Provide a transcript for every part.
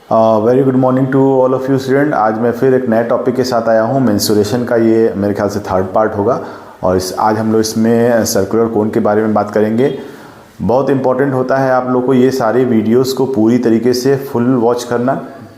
Very good morning to all of you student. आज मैं फिर एक नए टॉपिक के साथ आया हूँ। मेंस्ट्रुएशन का ये मेरे ख्याल से थर्ड पार्ट होगा और आज हम लोग इसमें सर्कुलर कोन के बारे में बात करेंगे। बहुत इंपॉर्टेंट होता है आप लोग को ये सारे वीडियोस को पूरी तरीके से फुल वॉच करना।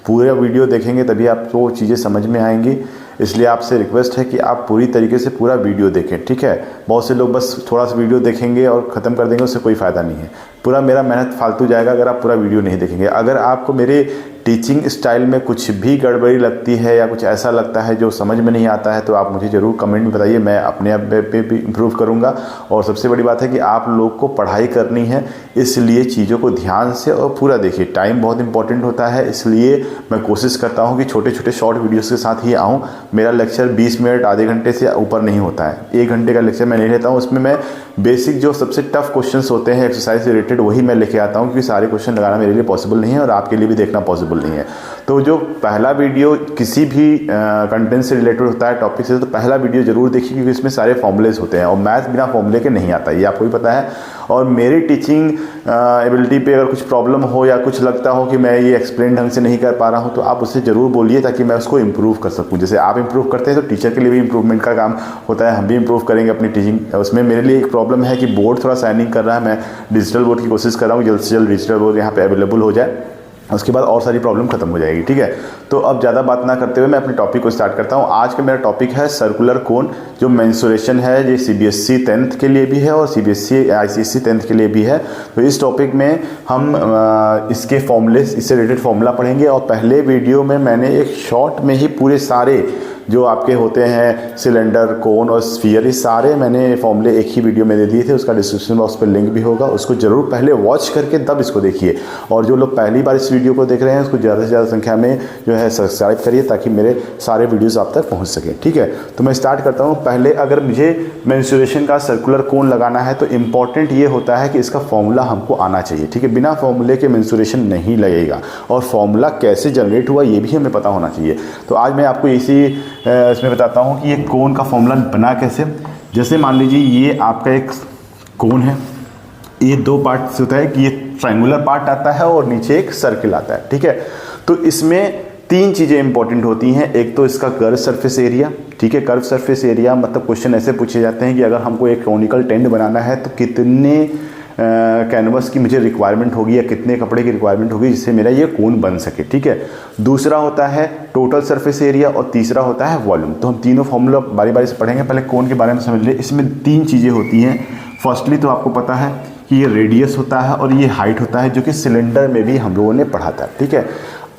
पूरा वीडियो देखेंगे तभी आपको चीज़ें समझ में आएंगी, इसलिए आपसे रिक्वेस्ट है कि आप पूरी तरीके से पूरा वीडियो देखें, ठीक है। बहुत से लोग बस थोड़ा सा वीडियो देखेंगे और ख़त्म कर देंगे, उससे कोई फ़ायदा नहीं है। पूरा मेरा मेहनत फालतू जाएगा अगर आप पूरा वीडियो नहीं देखेंगे। अगर आपको मेरे टीचिंग स्टाइल में कुछ भी गड़बड़ी लगती है या कुछ ऐसा लगता है जो समझ में नहीं आता है तो आप मुझे ज़रूर कमेंट में बताइए, मैं अपने आप पे भी इम्प्रूव करूँगा। और सबसे बड़ी बात है कि आप लोग को पढ़ाई करनी है, इसलिए चीज़ों को ध्यान से और पूरा देखिए। टाइम बहुत इंपॉर्टेंट होता है, इसलिए मैं कोशिश करता हूँ कि छोटे छोटे शॉर्ट वीडियोज़ के साथ ही आऊँ। मेरा लेक्चर 20 मिनट आधे घंटे से ऊपर नहीं होता है, 1 घंटे का लेक्चर मैं नहीं लेता हूँ। उसमें मैं बेसिक जो सबसे टफ क्वेश्चंस होते हैं एक्सरसाइज से रिलेटेड वही मैं लेके आता हूँ, क्योंकि सारे क्वेश्चन लगाना मेरे लिए पॉसिबल नहीं है और आपके लिए भी देखना पॉसिबल नहीं है। तो जो पहला वीडियो किसी भी कंटेंट से रिलेटेड होता है, टॉपिक से, तो पहला वीडियो जरूर देखिए, क्योंकि इसमें सारे फॉर्मूलेज होते हैं और मैथ बिना फॉर्मूले के नहीं आता, ये आपको भी पता है। और मेरी टीचिंग एबिलिटी पे अगर कुछ प्रॉब्लम हो या कुछ लगता हो कि मैं ये एक्सप्लेन ढंग से नहीं कर पा रहा हूँ तो आप उससे ज़रूर बोलिए, ताकि मैं उसको इम्प्रूव कर सकूँ। जैसे आप इम्प्रूव करते हैं तो टीचर के लिए भी इम्प्रूवमेंट का काम होता है, हम भी इम्प्रूव करेंगे अपनी टीचिंग। उसमें मेरे लिए एक प्रॉब्लम है कि बोर्ड थोड़ा शाइनिंग कर रहा है, मैं डिजिटल बोर्ड की कोशिश कर रहा हूँ जल्द से जल्द डिजिटल बोर्ड यहाँ पे अवेलेबल हो जाए, उसके बाद और सारी प्रॉब्लम खत्म हो जाएगी, ठीक है। तो अब ज़्यादा बात ना करते हुए मैं अपने टॉपिक को स्टार्ट करता हूँ। आज का मेरा टॉपिक है सर्कुलर कोन। जो मेंस्ट्रुएशन है ये CBSE 10th के लिए भी है और CBSE ICSE 10th के लिए भी है। तो इस टॉपिक में हम इसके फॉर्मूले, इससे रिलेटेड फॉर्मूला पढ़ेंगे। और पहले वीडियो में मैंने एक शॉर्ट में ही पूरे सारे जो आपके होते हैं सिलेंडर, कोन और स्फीयर, ये सारे मैंने फॉर्मूले एक ही वीडियो में दे दिए थे। उसका डिस्क्रिप्शन बॉक्स पर लिंक भी होगा, उसको जरूर पहले वॉच करके तब इसको देखिए। और जो लोग पहली बार इस वीडियो को देख रहे हैं उसको ज़्यादा से ज़्यादा संख्या में जो है सब्सक्राइब करिए, ताकि मेरे सारे वीडियोज़ आप तक पहुँच सकें, ठीक है। तो मैं स्टार्ट करता हूँ। पहले अगर मुझे मेंस्ट्रुएशन का सर्कुलर कोन लगाना है तो इम्पॉर्टेंट ये होता है कि इसका फॉर्मूला हमको आना चाहिए, ठीक है। बिना फॉर्मूले के मेंस्ट्रुएशन नहीं लगेगा, और फॉर्मूला कैसे जनरेट हुआ ये भी हमें पता होना चाहिए। तो आज मैं आपको इसी इसमें बताता हूँ कि ये कोन का फॉर्मूला बना कैसे। जैसे मान लीजिए ये आपका एक कोन है, ये 2 पार्ट से होता है कि ये ट्रायंगुलर पार्ट आता है और नीचे एक सर्किल आता है, ठीक है। तो इसमें 3 चीज़ें इंपॉर्टेंट होती हैं। एक तो इसका कर्व सरफेस एरिया, ठीक है। कर्व सरफेस एरिया मतलब क्वेश्चन ऐसे पूछे जाते हैं कि अगर हमको एक कॉनिकल टेंट बनाना है तो कितने कैनवस की मुझे रिक्वायरमेंट होगी या कितने कपड़े की रिक्वायरमेंट होगी जिससे मेरा ये कोन बन सके, ठीक है। दूसरा होता है टोटल सरफेस एरिया और तीसरा होता है वॉल्यूम। तो हम तीनों फॉर्मूला बारी बारी से पढ़ेंगे। पहले कोन के बारे में समझ लिए। इसमें 3 चीज़ें होती हैं। फर्स्टली तो आपको पता है कि ये रेडियस होता है और ये हाइट होता है, जो कि सिलेंडर में भी हम लोगों ने पढ़ा था, ठीक है।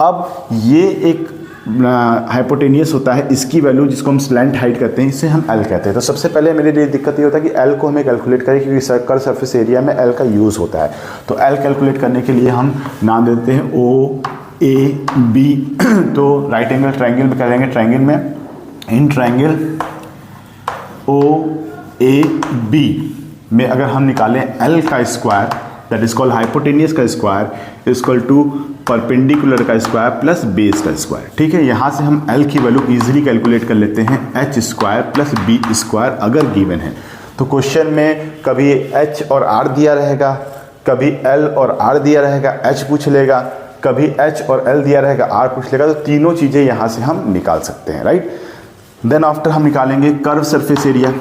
अब ये एक हाइपोटेनियस होता है, इसकी वैल्यू जिसको हम स्लैंट हाइट कहते हैं, इसे हम एल कहते हैं। तो सबसे पहले मेरे लिए दिक्कत ये होता है कि एल को हमें कैलकुलेट करें, क्योंकि कर्व सरफेस एरिया में एल का यूज़ होता है। तो एल कैलकुलेट करने के लिए हम नाम दे देते हैं OAB। तो राइट एंगल ट्रायंगल में करेंगे, ट्रायंगल में इन ट्रायंगल OAB में अगर हम निकालें एल का square, that is called hypotenuse का स्क्वायर इक्वल टू परपेंडिकुलर का स्क्वायर प्लस बेस का स्क्वायर, ठीक है। यहाँ से हम L की वैल्यू इजीली कैलकुलेट कर लेते हैं, H square plus B square अगर गिवन है। तो क्वेश्चन में कभी H और R दिया रहेगा, कभी L और R दिया रहेगा, H पूछ लेगा, कभी H और L दिया रहेगा, R पूछ लेगा। तो तीनों चीज़ें यहाँ से हम निकाल सकते हैं, राइट। देन आफ्टर हम निकालेंगे curve surface area.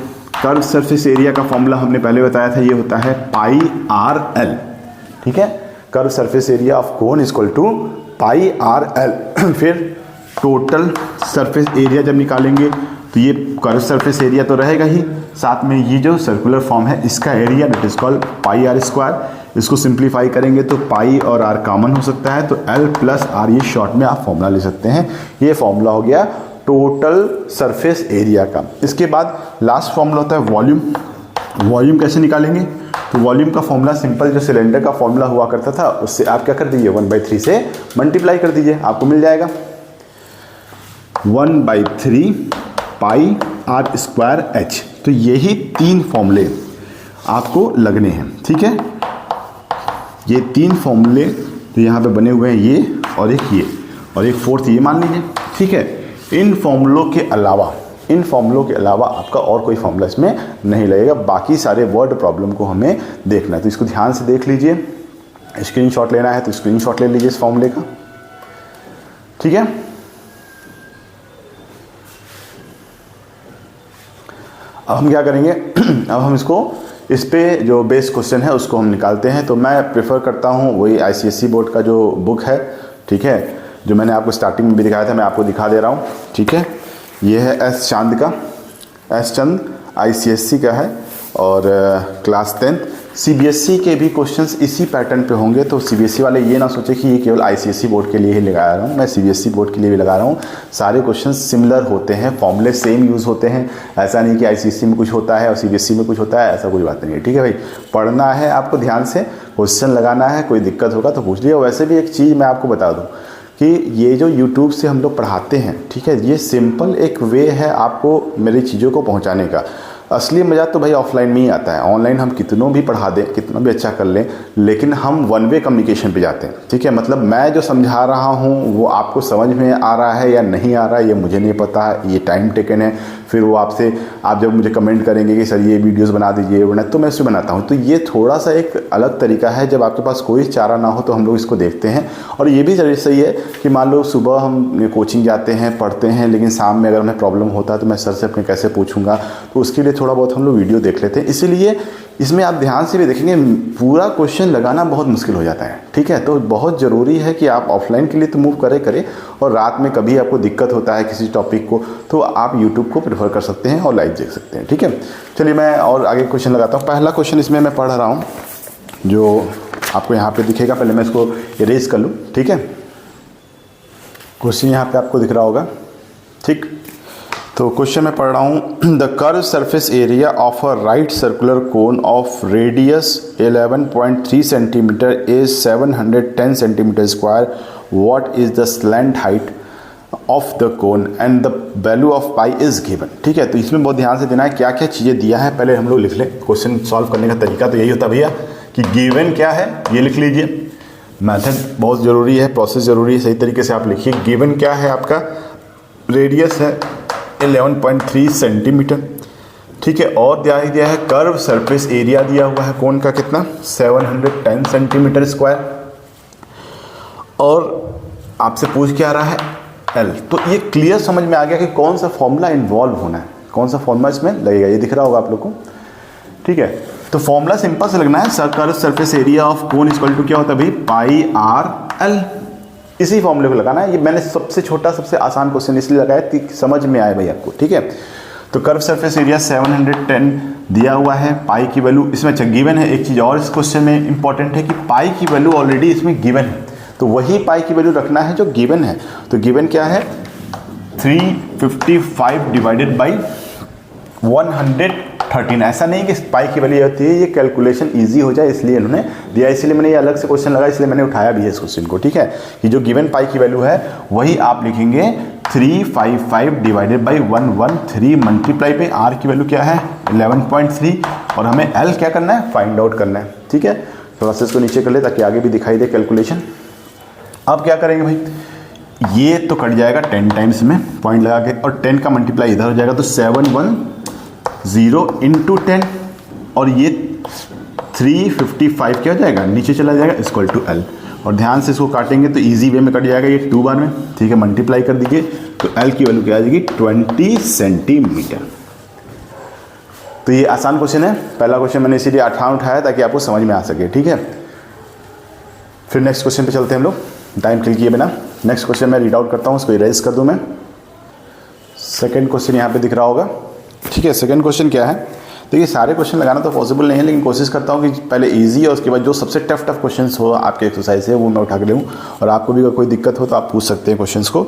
Curve surface area का फॉर्मूला हमने पहले बताया था, ये होता है πRL, ठीक है। Curve surface area of cone equal to πRL। फिर टोटल सरफेस एरिया जब निकालेंगे तो ये कर्व सरफेस एरिया तो रहेगा ही, साथ में ये जो सर्कुलर फॉर्म है इसका area that is called πR square. इसको सिंप्लीफाई करेंगे तो पाई और R कॉमन हो सकता है, तो L प्लस R ये शॉर्ट में आप फॉर्मूला ले सकते हैं। ये फॉर्मूला हो गया टोटल सरफेस एरिया का। इसके बाद लास्ट फॉर्मूला होता है वॉल्यूम। वॉल्यूम कैसे निकालेंगे? तो वॉल्यूम का फॉर्मूला सिंपल जो सिलेंडर का फॉर्मूला हुआ करता था उससे आप क्या कर दीजिए 1/3 से मल्टीप्लाई कर दीजिए, आपको मिल जाएगा 1/3 पाई R स्क्वायर H। तो यही 3 फॉर्मूले आपको लगने हैं, ठीक है। ये 3 फॉर्मूले तो यहाँ पे बने हुए हैं, ये और एक फोर्थ ये मान लीजिए, ठीक है। इन फॉर्मूलों के अलावा आपका और कोई फॉर्मूला इसमें नहीं लगेगा। बाकी सारे वर्ड प्रॉब्लम को हमें देखना है, तो इसको ध्यान से देख लीजिए। स्क्रीनशॉट लेना है तो स्क्रीनशॉट ले लीजिए इस फॉर्मूले का। ठीक है। अब हम क्या करेंगे अब हम इस पे जो बेस क्वेश्चन है उसको हम निकालते हैं। तो मैं प्रेफर करता हूँ वही ICSE बोर्ड का जो बुक है, ठीक है, जो मैंने आपको स्टार्टिंग में भी दिखाया था, मैं आपको दिखा दे रहा हूँ, ठीक है। ये है एस चंद ICSE का है और क्लास 10। CBSE के भी क्वेश्चंस इसी पैटर्न पे होंगे, तो CBSE वाले ये ना सोचे कि ये केवल ICSE बोर्ड के लिए ही लगा रहा हूँ, मैं CBSE बोर्ड के लिए भी लगा रहा हूँ। सारे क्वेश्चंस सिमिलर होते हैं, फॉर्मूले सेम यूज़ होते हैं। ऐसा नहीं कि ICSE में कुछ होता है और CBSE में कुछ होता है, ऐसा कोई बात नहीं है, ठीक है भाई। पढ़ना है आपको ध्यान से, क्वेश्चन लगाना है, कोई दिक्कत होगा तो पूछ लीजिए। वैसे भी एक चीज़ मैं आपको बता दूँ कि ये जो YouTube से हम लोग पढ़ाते हैं, ठीक है, ये सिंपल एक वे है आपको मेरी चीज़ों को पहुँचाने का। असली मज़ा तो भाई ऑफलाइन में ही आता है। ऑनलाइन हम कितनों भी पढ़ा दें, कितना भी अच्छा कर लें, लेकिन हम वन वे कम्युनिकेशन पे जाते हैं, ठीक है। मतलब मैं जो समझा रहा हूँ वो आपको समझ में आ रहा है या नहीं आ रहा है ये मुझे नहीं पता है, ये टाइम टेकन है। फिर वो आप जब मुझे कमेंट करेंगे कि सर ये वीडियोस बना दीजिए, बना, तो मैं उससे बनाता हूँ। तो ये थोड़ा सा एक अलग तरीका है। जब आपके पास कोई चारा ना हो तो हम लोग इसको देखते हैं। और ये भी सही है कि मान लो सुबह हम कोचिंग जाते हैं, पढ़ते हैं, लेकिन शाम में अगर हमें प्रॉब्लम होता है तो मैं सर से अपने कैसे पूछूंगा, तो उसके लिए थोड़ा बहुत हम लोग वीडियो देख लेते हैं। इसीलिए इसमें आप ध्यान से भी देखेंगे पूरा क्वेश्चन लगाना बहुत मुश्किल हो जाता है, ठीक है। तो बहुत ज़रूरी है कि आप ऑफलाइन के लिए तो मूव करें और रात में कभी आपको दिक्कत होता है किसी टॉपिक को तो आप यूट्यूब को प्रेफर कर सकते हैं और लाइव देख सकते हैं, ठीक है। चलिए मैं और आगे क्वेश्चन लगाता हूँ। पहला क्वेश्चन इसमें मैं पढ़ रहा हूँ जो आपको यहाँ पे दिखेगा, पहले मैं इसको इरेज कर लूँ, ठीक है। क्वेश्चन यहाँ पे आपको दिख रहा होगा, ठीक। तो क्वेश्चन मैं पढ़ रहा हूँ, the curve surface area of a right circular cone of radius 11.3 centimetre is 710 centimetre square, what is the slant height of the cone and the value of pi is given, ठीक है। तो इसमें बहुत ध्यान से देना है क्या क्या चीज़ें दिया है, पहले हम लोग लिख लें। क्वेश्चन सॉल्व करने का तरीका तो यही होता भैया कि गिवन क्या है ये लिख लीजिए। मेथड बहुत ज़रूरी है, प्रोसेस ज़रूरी है, सही तरीके से आप लिखिए। गिवन क्या है, आपका रेडियस है 11.3 सेंटीमीटर, ठीक है। और दिया है कर्व सरफेस एरिया दिया हुआ है कोन का कितना 710 सेंटीमीटर स्क्वायर, और आपसे पूछ क्या रहा है L। तो ये क्लियर समझ में आ गया कि कौन सा फॉर्मूला इन्वॉल्व होना है, कौन सा फॉर्मूला इसमें लगेगा, ये दिख रहा होगा आप लोग को, ठीक है। तो फॉर्मूला सिंपल से लगना है, curve surface area of cone equal to क्या होता है भाई, पाई आर एल। इसी फॉर्मूले को लगाना है। ये मैंने सबसे छोटा सबसे आसान क्वेश्चन इसलिए लगाया कि समझ में आए भाई आपको, ठीक है। तो कर्व सरफेस एरिया 710 दिया हुआ है, पाई की वैल्यू इसमें अच्छा गिवन है। एक चीज़ और इस क्वेश्चन में इंपॉर्टेंट है कि पाई की वैल्यू ऑलरेडी इसमें गिवन है, तो वही पाई की वैल्यू रखना है जो गिवन है। तो गिवन क्या है 355 डिवाइडेड बाई 113। ऐसा नहीं कि पाई की वैल्यू होती है, ये कैलकुलेशन इजी हो जाए इसलिए इन्होंने दिया, इसलिए मैंने ये अलग से क्वेश्चन लगा, इसलिए मैंने उठाया भी है इस क्वेश्चन को, ठीक है। कि जो गिवन पाई की वैल्यू है वही आप लिखेंगे 355 डिवाइडेड बाई 113 मल्टीप्लाई पे आर की वैल्यू क्या है 11.3, और हमें एल क्या करना है फाइंड आउट करना है, ठीक है। थोड़ा सा इसको नीचे कर ले ताकि आगे भी दिखाई दे कैलकुलेशन। अब क्या करेंगे भाई, ये तो कट जाएगा 10 टाइम्स में पॉइंट लगा के, और 10 का मल्टीप्लाई इधर हो जाएगा तो 710 इंटू 10, और ये 355 क्या हो जाएगा नीचे चला जाएगा इक्वल टू एल। और ध्यान से इसको काटेंगे तो इजी वे में कट जाएगा ये 2 बार में, ठीक है। मल्टीप्लाई कर दीजिए तो एल की वैल्यू क्या आ जाएगी 20 सेंटीमीटर। तो ये आसान क्वेश्चन है, पहला क्वेश्चन मैंने इसीलिए 18 उठाया ताकि आपको समझ में आ सके, ठीक है। फिर नेक्स्ट क्वेश्चन पे चलते हैं हम लोग टाइम किल किए बिना। नेक्स्ट क्वेश्चन मैं रीड आउट करता हूँ, उसको इरेज कर दूँ मैं। सेकंड क्वेश्चन यहाँ पे दिख रहा होगा, ठीक है। सेकंड क्वेश्चन क्या है, देखिए सारे क्वेश्चन लगाना तो पॉसिबल नहीं है, लेकिन कोशिश करता हूँ कि पहले इजी और उसके बाद जो सबसे टफ क्वेश्चंस हो आपके एक्सरसाइज से वो मैं उठा के लूँ, और आपको भी अगर कोई दिक्कत हो तो आप पूछ सकते हैं क्वेश्चंस को,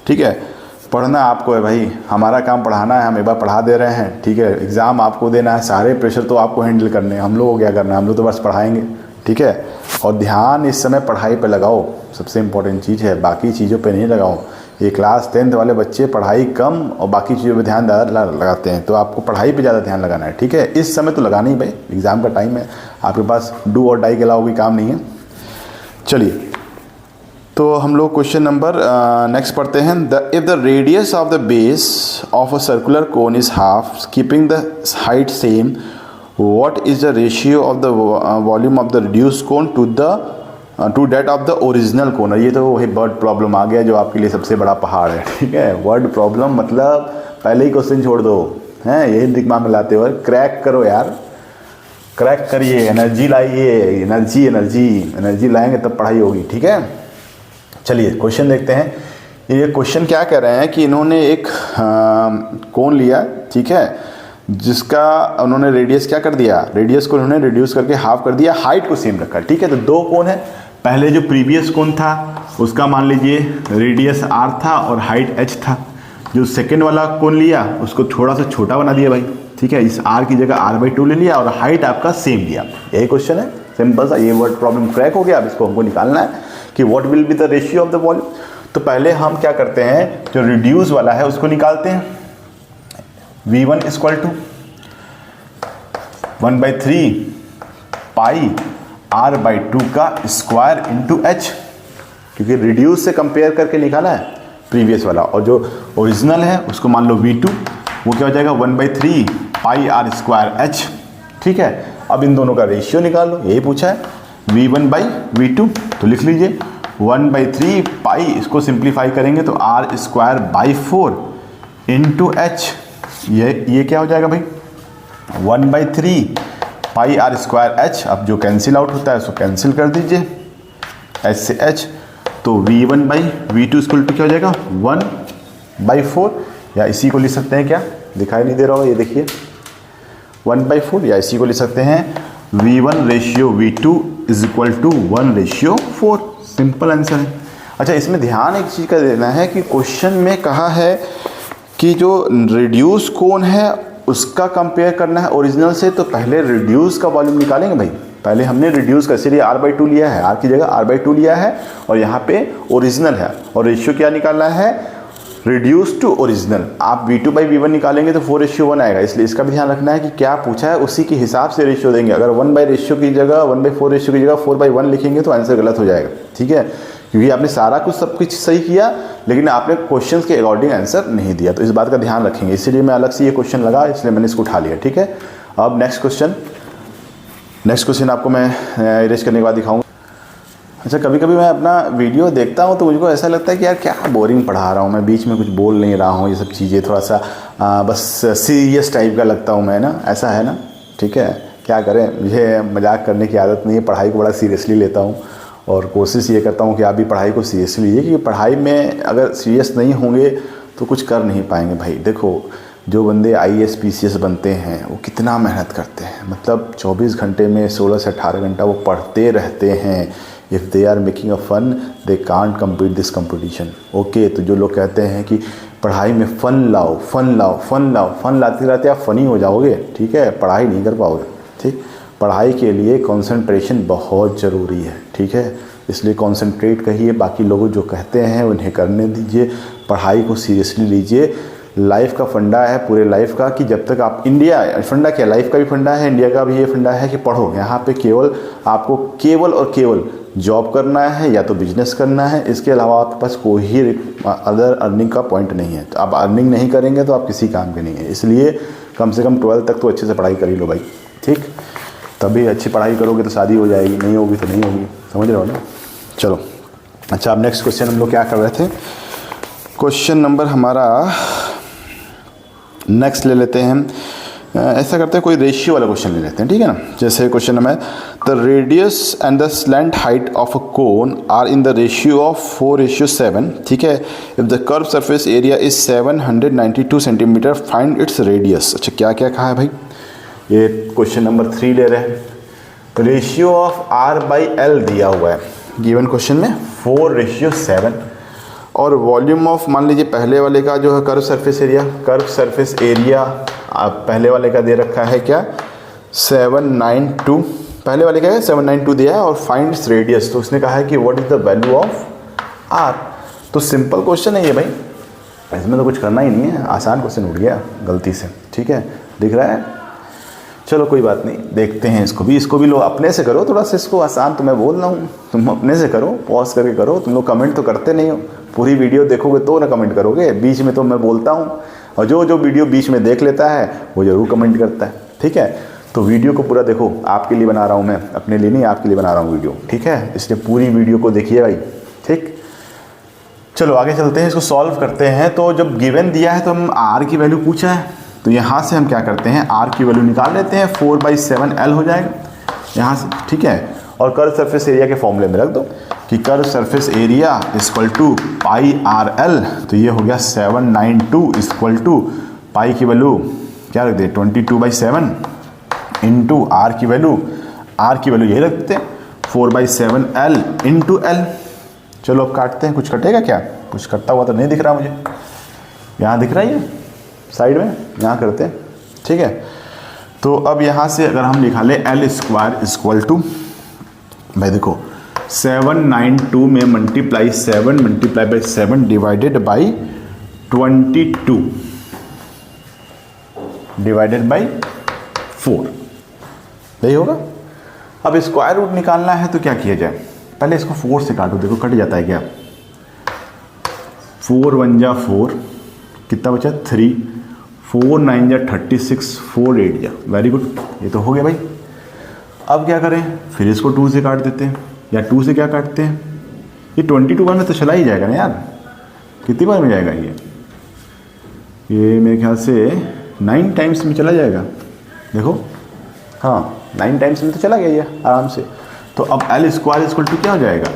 ठीक है। पढ़ना आपको है भाई, हमारा काम पढ़ाना है, हम एक बार पढ़ा दे रहे हैं, ठीक है। एग्ज़ाम आपको देना है, सारे प्रेशर तो आपको हैंडल करने हैं, हम लोग को क्या करना है, हम लोग तो बस पढ़ाएंगे, ठीक है। और ध्यान इस समय पढ़ाई पे लगाओ, सबसे इम्पोर्टेंट चीज़ है, बाकी चीज़ों पे नहीं लगाओ। ये क्लास 10th वाले बच्चे पढ़ाई कम और बाकी चीज़ों पे ध्यान ज़्यादा लगाते हैं, तो आपको पढ़ाई पे ज़्यादा ध्यान लगाना है, ठीक है। इस समय तो लगाना ही भाई, एग्ज़ाम का टाइम है, आपके पास डू और डाई के अलावा कोई काम नहीं है। चलिए तो हम लोग क्वेश्चन नंबर नेक्स्ट पढ़ते हैं। If the radius of the base of a circular cone is half keeping the height same, what is the ratio of the volume of the reduced cone to the to date of the original cone. ये तो वही word problem आ गया जो आपके लिए सबसे बड़ा पहाड़ है, ठीक है। वर्ड प्रॉब्लम मतलब पहले ही क्वेश्चन छोड़ दो, हैं यही दिमाग में लाते हो, क्रैक करो यार, क्रैक करिए, एनर्जी लाइए, एनर्जी एनर्जी एनर्जी लाएंगे तब पढ़ाई होगी, ठीक है। चलिए क्वेश्चन देखते हैं। ये क्वेश्चन क्या कह रहे हैं कि इन्होंने एक कोन लिया, ठीक है, जिसका उन्होंने रेडियस क्या कर दिया, रेडियस को उन्होंने रिड्यूस करके हाफ कर दिया, हाइट को सेम रखा, ठीक है। तो दो कोन है, पहले जो प्रीवियस कोन था उसका मान लीजिए रेडियस r था और हाइट h था। जो सेकेंड वाला कोन लिया उसको थोड़ा सा छोटा बना दिया भाई, ठीक है, इस r की जगह r/2 ले लिया और हाइट आपका सेम लिया। यही क्वेश्चन है, सिंपल सा। ये वर्ड प्रॉब्लम क्रैक हो गया। अब इसको हमको निकालना है कि what will be the ratio of the volume. तो पहले हम क्या करते हैं, जो रिड्यूस वाला है उसको निकालते हैं। v1 equal to 1/3 pi r/2 का स्क्वायर इंटू h, क्योंकि रिड्यूस से कंपेयर करके निकाला है प्रीवियस वाला, और जो ओरिजिनल है उसको मान लो v2, वो क्या हो जाएगा 1/3 पाई r² h, ठीक है। अब इन दोनों का रेशियो निकाल लो, यही पूछा है, v1/v2। तो लिख लीजिए 1/3 पाई, इसको सिंप्लीफाई करेंगे तो r²/4 इंटू h, ये क्या हो जाएगा भाई 1/3 पाई r² h। अब जो कैंसिल आउट होता है उसको कैंसिल कर दीजिए, h से h, तो v1/v2 इक्वल टू क्या हो जाएगा 1/4, या इसी को लिख सकते हैं, क्या दिखाई नहीं दे रहा होगा, ये देखिए 1/4, या इसी को लिख सकते हैं v1/v2 is equal to 1/4। Simple answer है। अच्छा, इसमें ध्यान एक चीज़ का देना है कि क्वेश्चन में कहा है कि जो रिड्यूस कोन है उसका कंपेयर करना है ओरिजिनल से, तो पहले रिड्यूस का वॉल्यूम निकालेंगे भाई। पहले हमने रिड्यूस का, इसीलिए r/2 लिया है, r की जगह r/2 लिया है, और यहाँ पे ओरिजिनल है, और रेशियो क्या निकालना है, रिड्यूस टू ओरिजिनल। आप v2/v1 निकालेंगे तो 4:1 आएगा, इसलिए इसका भी ध्यान रखना है कि क्या पूछा है उसी के हिसाब से रेशियो देंगे। अगर 1/4 रेशियो की जगह 4/1 लिखेंगे तो आंसर गलत हो जाएगा, ठीक है, क्योंकि आपने सारा कुछ सब कुछ सही किया लेकिन आपने क्वेश्चन के अकॉर्डिंग आंसर नहीं दिया। तो इस बात का ध्यान रखेंगे, इसीलिए मैं अलग से ये क्वेश्चन लगा, इसलिए मैंने इसको उठा लिया, ठीक है। अब नेक्स्ट क्वेश्चन आपको मैं इरेज करने के बाद दिखाऊंगा। अच्छा, कभी कभी मैं अपना वीडियो देखता हूँ तो मुझको ऐसा लगता है कि यार क्या बोरिंग पढ़ा रहा हूँ मैं, बीच में कुछ बोल नहीं रहा हूँ, ये सब चीज़ें थोड़ा सा बस सीरियस टाइप का लगता हूँ मैं ना, ऐसा है ना, ठीक है। क्या करें, मुझे मजाक करने की आदत नहीं है, पढ़ाई को बड़ा सीरियसली लेता हूँ, और कोशिश ये करता हूँ कि आप भी पढ़ाई को सीरियसली लीजिए, क्योंकि पढ़ाई में अगर सीरियस नहीं होंगे तो कुछ कर नहीं पाएंगे भाई। देखो, जो बंदे IAS PCS बनते हैं वो कितना मेहनत करते हैं, मतलब 24 घंटे में 16 से 18 घंटा वो पढ़ते रहते हैं। If they are making a fun they can't compete this competition, okay. तो जो लोग कहते हैं कि पढ़ाई में फ़न लाओ, फ़न लाते लाते आप फ़नी हो जाओगे, ठीक है, पढ़ाई नहीं कर पाओगे, ठीक। पढ़ाई के लिए कंसंट्रेशन बहुत ज़रूरी है, ठीक है, इसलिए कंसंट्रेट करिए, बाकी लोग जो कहते हैं उन्हें करने दीजिए, पढ़ाई को सीरियसली लीजिए। लाइफ का फंडा है पूरे लाइफ का कि जब तक आप फंडा क्या, लाइफ का भी फंडा है, इंडिया का भी ये फंडा है कि पढ़ो। यहाँ पे आपको केवल और केवल जॉब करना है या तो बिजनेस करना है, इसके अलावा आपके पास कोई अदर अर्निंग का पॉइंट नहीं है। तो आप अर्निंग नहीं करेंगे तो आप किसी काम के नहीं है, इसलिए कम से कम 12 तक तो अच्छे से पढ़ाई कर ही लो भाई, ठीक। तभी अच्छी पढ़ाई करोगे तो शादी हो जाएगी, नहीं होगी तो नहीं होगी, समझ रहे हो ना। चलो, अच्छा, अब नेक्स्ट क्वेश्चन हम लोग क्या कर रहे थे, क्वेश्चन नंबर हमारा नेक्स्ट ले लेते हैं। ऐसा करते हैं, कोई रेशियो वाला क्वेश्चन ले लेते हैं, ठीक है ना। जैसे क्वेश्चन में the radius and the slant height of a cone are in the ratio of 4:7, ठीक है। If the curve surface area is 792 centimetre, find its radius. अच्छा, क्या क्या कहा है भाई, ये क्वेश्चन नंबर 3 ले रहे हैं। रेशियो ऑफ r/l दिया हुआ है गिवन क्वेश्चन में 4:7, और वॉल्यूम ऑफ, मान लीजिए पहले वाले का जो है कर्व सरफेस एरिया पहले वाले का दे रखा है क्या 792, पहले वाले का है 792 दिया है, और फाइंड इट्स रेडियस, तो उसने कहा है कि what is the value of r। तो सिंपल क्वेश्चन है ये भाई, इसमें तो कुछ करना ही नहीं है, आसान क्वेश्चन उठ गया गलती से, ठीक है, दिख रहा है। चलो कोई बात नहीं, देखते हैं इसको भी लो, अपने से करो थोड़ा सा, इसको आसान तो मैं बोल रहा हूँ, तुम अपने से करो, पॉज करके करो। तुम लोग कमेंट तो करते नहीं हो, पूरी वीडियो देखोगे तो ना कमेंट करोगे, बीच में तो मैं बोलता हूँ, और जो वीडियो बीच में देख लेता है वो ज़रूर कमेंट करता है, ठीक है। तो वीडियो को पूरा देखो, आपके लिए बना रहा हूँ मैं, अपने लिए नहीं, आपके लिए बना रहा हूँ वीडियो, ठीक है। इसलिए पूरी वीडियो को देखिए भाई, ठीक। चलो आगे चलते हैं, इसको सॉल्व करते हैं। तो जब गिवन दिया है तो हम आर की वैल्यू पूछा है, तो यहाँ से हम क्या करते हैं, आर की वैल्यू निकाल लेते हैं, 4/7 L हो जाएगा यहाँ से, ठीक है। और कर्व सरफेस एरिया के फॉर्मूले में रख दो कि curve surface area equal to pi R L. तो ये हो गया 792 इक्वल टू पाई की वैल्यू क्या रख दे, 22/7 इंटू आर की वैल्यू यही रख देते हैं 4/7 L इंटू L। चलो अब काटते हैं, कुछ कटेगा क्या, कुछ कटता हुआ तो नहीं दिख रहा मुझे, यहाँ दिख रहा है ये साइड में, यहाँ करते हैं, ठीक है। तो अब यहाँ से अगर हम निकालें L स्क्वायर इक्वल टू, भाई देखो 792 में multiply 7 divided by 22 divided by 4, यही होगा। अब स्क्वायर रूट निकालना है तो क्या किया जाए, पहले इसको 4 से काटो, देखो कट जाता है क्या, 4 1 जा 4, कितना बचा 3, 4 9 जा 36, 4 8 जा, वेरी गुड, ये तो हो गया भाई। अब क्या करें, फिर इसको 2 से काट देते हैं, या 2 से क्या काटते हैं, ये 22 बार में तो चला ही जाएगा ना यार, कितनी बार में जाएगा ये मेरे ख्याल से 9 टाइम्स में चला जाएगा, देखो हाँ 9 टाइम्स में तो चला गया ये आराम से। तो अब L स्क्वायर इक्वल टू क्या हो जाएगा,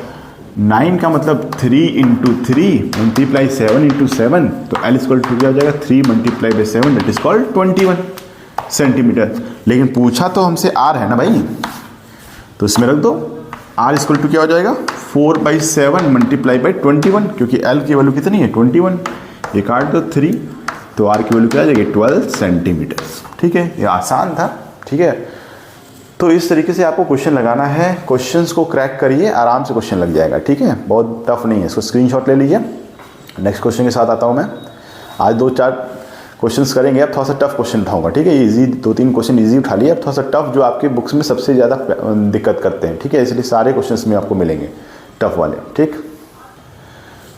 9 का मतलब 3 इंटू 3 मल्टीप्लाई 7 इंटू 7, तो L स्क्वायर टू क्या हो जाएगा 3 multiply by 7 that is called 21 centimetre. लेकिन पूछा तो हमसे R है ना भाई, तो इसमें रख दो R इक्वल टू क्या हो जाएगा 4/7 मल्टीप्लाई बाई 21, क्योंकि L की वैल्यू कितनी है 21, ये काट दो 3, तो R की वैल्यू क्या आ जाएगी 12 सेंटीमीटर, ठीक है। ये आसान था, ठीक है। तो इस तरीके से आपको क्वेश्चन लगाना है, क्वेश्चंस को क्रैक करिए, आराम से क्वेश्चन लग जाएगा, ठीक है, बहुत टफ नहीं है। इसको स्क्रीनशॉट ले लीजिए। नेक्स्ट क्वेश्चन के साथ आता हूँ मैं। आज 2-4 क्वेश्चंस करेंगे, अब थोड़ा सा टफ क्वेश्चन उठाऊंगा, ठीक है। इजी 2-3 क्वेश्चन इजी उठा लिए, अब थोड़ा सा टफ जो आपके बुक्स में सबसे ज़्यादा दिक्कत करते हैं, ठीक है, इसलिए सारे क्वेश्चंस में आपको मिलेंगे टफ वाले, ठीक।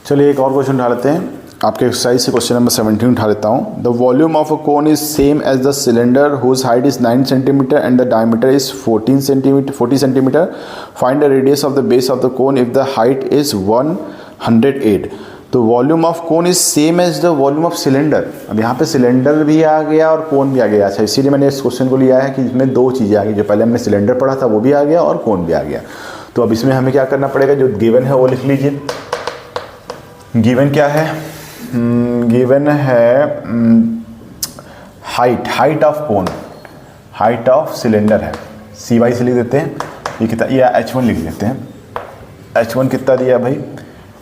चलिए एक और क्वेश्चन उठा लेते हैं, आपके एक्सरसाइज से क्वेश्चन नंबर 17 उठा लेता हूँ। The volume of a cone is same as the cylinder whose height is 9 centimetre and the diameter is 40 centimetre. Find the radius of the base of the cone if the height is 108। तो volume of cone is same as the volume of cylinder. अब यहाँ पे cylinder भी आ गया और कोन भी आ गया, अच्छा इसीलिए मैंने इस क्वेश्चन को लिया है कि इसमें 2 चीज़ें आ गई, जो पहले हमने सिलेंडर पढ़ा था वो भी आ गया और कोन भी आ गया। तो अब इसमें हमें क्या करना पड़ेगा, जो गिवन है वो लिख लीजिए। गिवन क्या है, गिवन है height of cone, height of cylinder है, CY से लिख देते हैं, ये कितना, या H1 लिख लेते हैं। H1 कितना दिया भाई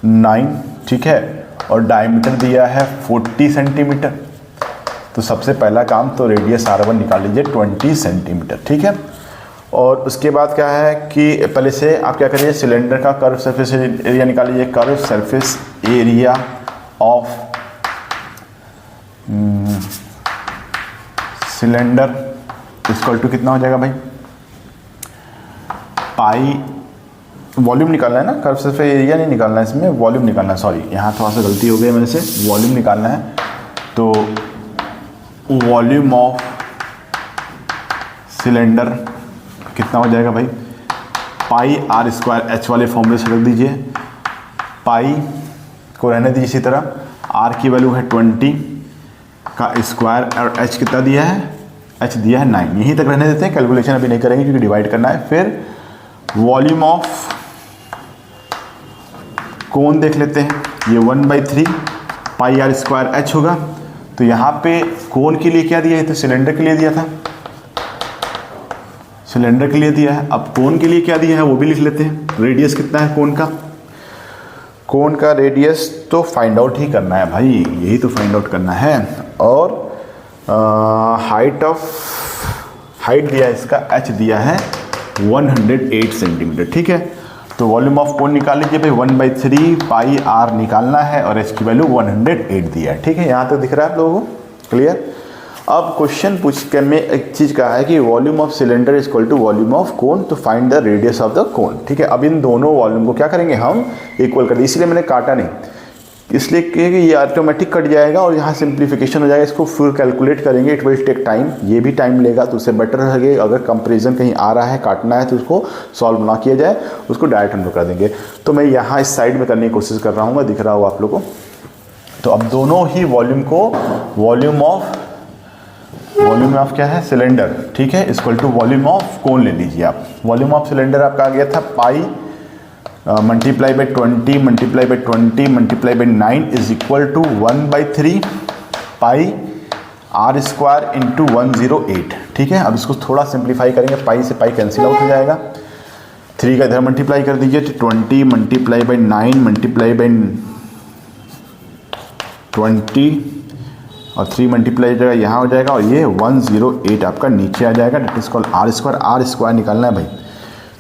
9, ठीक है, और डायमीटर दिया है 40 सेंटीमीटर। तो सबसे पहला काम तो रेडियस R1 निकाल लीजिए 20 सेंटीमीटर, ठीक है। और उसके बाद क्या है कि पहले से आप क्या करिए, सिलेंडर का कर्व सरफेस एरिया निकाल लीजिए। Curve surface area of cylinder equal to कितना हो जाएगा भाई, पाई, वॉल्यूम निकालना है ना, कर्व सरफेस एरिया नहीं निकालना है, इसमें वॉल्यूम निकालना है, सॉरी यहाँ थोड़ा सा गलती हो गई मेरे से, वॉल्यूम निकालना है। तो वॉल्यूम ऑफ सिलेंडर कितना हो जाएगा भाई, पाई R स्क्वायर, H वाले फॉर्मूले से रख दीजिए, पाई को रहने दीजिए इसी तरह, R की वैल्यू है 20 का स्क्वायर और H कितना दिया है, H दिया है 9, यहीं तक रहने देते हैं, कैलकुलेशन अभी नहीं करेंगे क्योंकि डिवाइड करना है। फिर वॉल्यूम ऑफ कोन देख लेते हैं, ये 1/3 पाई R स्क्वायर H होगा। तो यहाँ पे कोन के लिए क्या दिया है, तो सिलेंडर के लिए दिया था, सिलेंडर के लिए दिया है। अब कोन के लिए क्या दिया है वो भी लिख लेते हैं। रेडियस कितना है कोन का, कोन का रेडियस तो फाइंड आउट ही करना है भाई, यही तो फाइंड आउट करना है। और हाइट दिया है इसका, H दिया है 108 सेंटीमीटर, ठीक है। तो वॉल्यूम ऑफ कोन निकाल लीजिए भाई, 1/3 पाई R निकालना है और H की वैल्यू 108 दिया है, ठीक है। यहाँ तक दिख रहा है आप लोगों को, क्लियर। अब क्वेश्चन पूछकर में एक चीज़ कहा है कि volume of cylinder is equal to volume of cone, तो find the radius of the cone, ठीक है। अब इन दोनों वॉल्यूम को क्या करेंगे हम, इक्वल कर दें, इसलिए मैंने काटा नहीं, इसलिए कि ये ऑटोमेटिक कट जाएगा और यहाँ सिंप्लीफिकेशन हो जाएगा। इसको फिर कैलकुलेट करेंगे, इट विल टेक टाइम, ये भी टाइम लेगा। तो उससे बेटर है अगर कंपेरिजन कहीं आ रहा है, काटना है, तो उसको सॉल्व ना किया जाए, उसको डायरेक्ट हम लोग कर देंगे। तो मैं यहाँ इस साइड में करने की कोशिश कर रहा हूँ, दिख रहा होगा आप लोगों को। तो अब दोनों ही वॉल्यूम को वॉल्यूम ऑफ क्या है, सिलेंडर, ठीक है, equal to volume of cone ले लीजिए आप। वॉल्यूम ऑफ सिलेंडर आपका आ गया था pi multiply by 20 multiply by 20 multiply by 9 is equal to 1/3 pi R square into 108, ठीक है। अब इसको थोड़ा सिंप्लीफाई करेंगे, पाई से पाई कैंसिल आउट हो जाएगा, 3 का इधर मल्टीप्लाई कर दीजिए, 20 मल्टीप्लाई बाई 9 मल्टीप्लाई बाई 20 और 3 मल्टीप्लाई जाएगा यहाँ हो जाएगा, और ये 108 आपका नीचे आ जाएगा। That is called R square. R square निकालना है भाई,